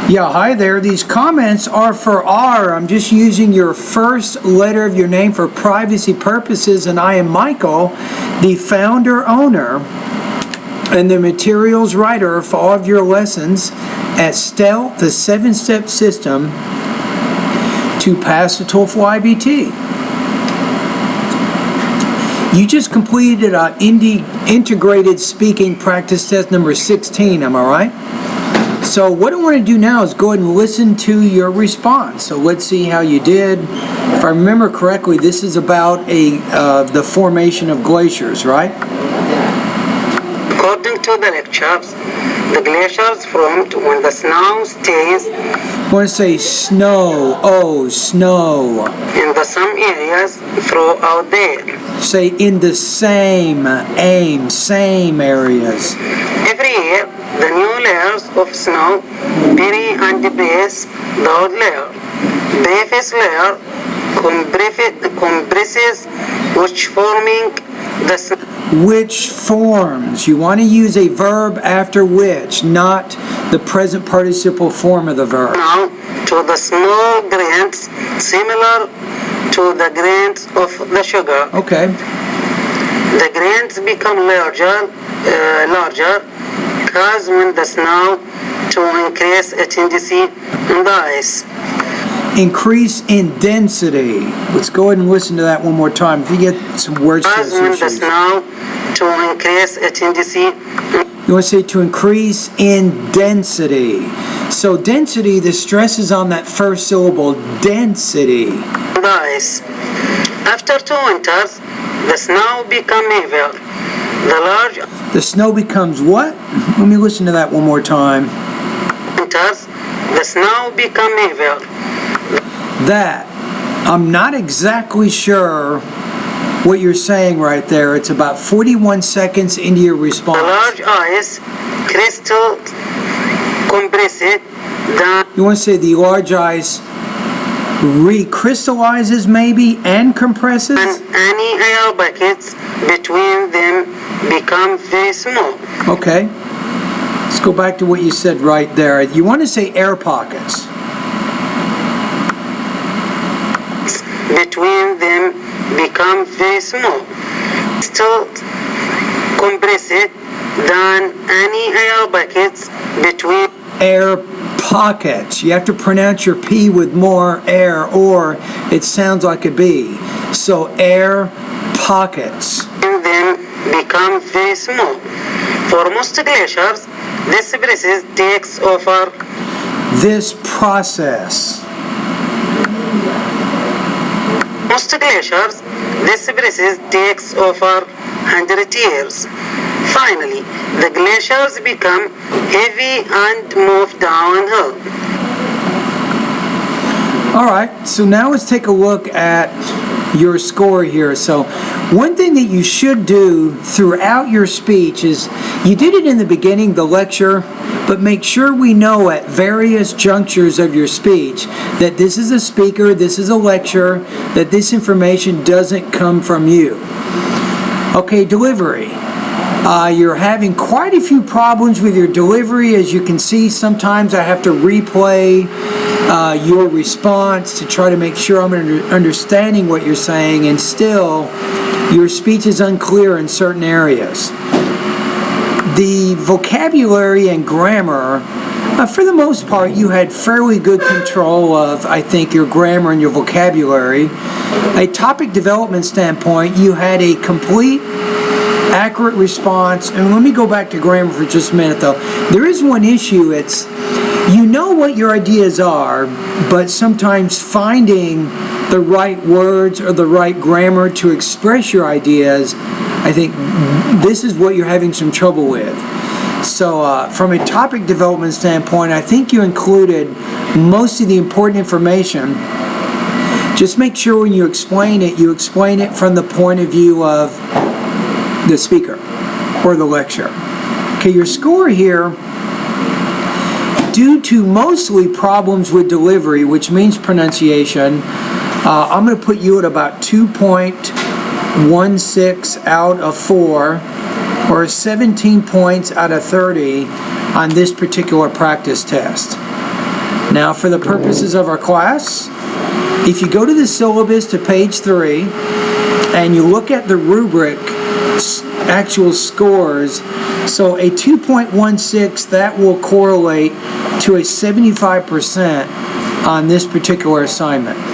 Yeah, hi there. These comments are for R. I'm just using your first letter of your name for privacy purposes, and I am Michael, the founder, owner, and the materials writer for all of your lessons at Stealth, the 7-step system to pass the TOEFL IBT. You just completed integrated speaking practice test number 16, am I right? So what I want to do now is go ahead and listen to your response. So let's see how you did. If I remember correctly, this is about the formation of glaciers, right? According to the lectures, the glaciers formed when the snow stays. I want to say snow. Oh, snow. In some areas throughout the year. Say in the same areas. Every year, the new layers of snow bury and depress the old layer. The first layer compresses, which forming the snow. Which forms. You want to use a verb after which, not the present participle form of the verb. Now to the small grains similar to the grains of the sugar. Okay. The grains become larger because when the snow to increase its density in the ice. Increase in density. Let's go ahead and listen to that one more time. If you get some words to Because when the snow to increase its density. You want to say to increase in density. So density, the stress is on that first syllable, density. The ice. After 2 winters, the snow becomes heavier. The snow becomes what? Let me listen to that one more time. Winters, the snow becomes heavier. That. I'm not exactly sure what you're saying right there. It's about 41 seconds into your response. The large ice crystal compresses. You want to say the large ice recrystallizes maybe and compresses? And any air buckets between them become very small. Okay. Let's go back to what you said right there. You want to say air pockets. Between them become very small. Still compressed than any air buckets between. Air pockets. You have to pronounce your P with more air, or it sounds like a B. So air pockets. And then become very small. For most glaciers, this process takes over. This process. Most glaciers, this process takes over 100 years. Finally, the glaciers become heavy and move downhill. All right, so now let's take a look at your score here. So one thing that you should do throughout your speech is, you did it in the beginning, the lecture, but make sure we know at various junctures of your speech that this is a speaker, this is a lecture, that this information doesn't come from you. Okay, delivery. You're having quite a few problems with your delivery. As you can see, sometimes I have to replay your response to try to make sure I'm understanding what you're saying, and still your speech is unclear in certain areas. The vocabulary and grammar, for the most part, you had fairly good control of, I think, your grammar and your vocabulary. A topic development standpoint, you had a complete, accurate response. And let me go back to grammar for just a minute, though. There is one issue. It's, you know what your ideas are, but sometimes finding the right words or the right grammar to express your ideas, I think this is what you're having some trouble with. So from a topic development standpoint, I think you included most of the important information. Just make sure when you explain it from the point of view of the speaker or the lecture. Okay, your score here, due to mostly problems with delivery, which means pronunciation, I'm going to put you at about 2.16 out of 4, or 17 points out of 30 on this particular practice test. Now, for the purposes of our class, if you go to the syllabus to page 3 and you look at the rubric actual scores, so a 2.16, that will correlate to a 75% on this particular assignment.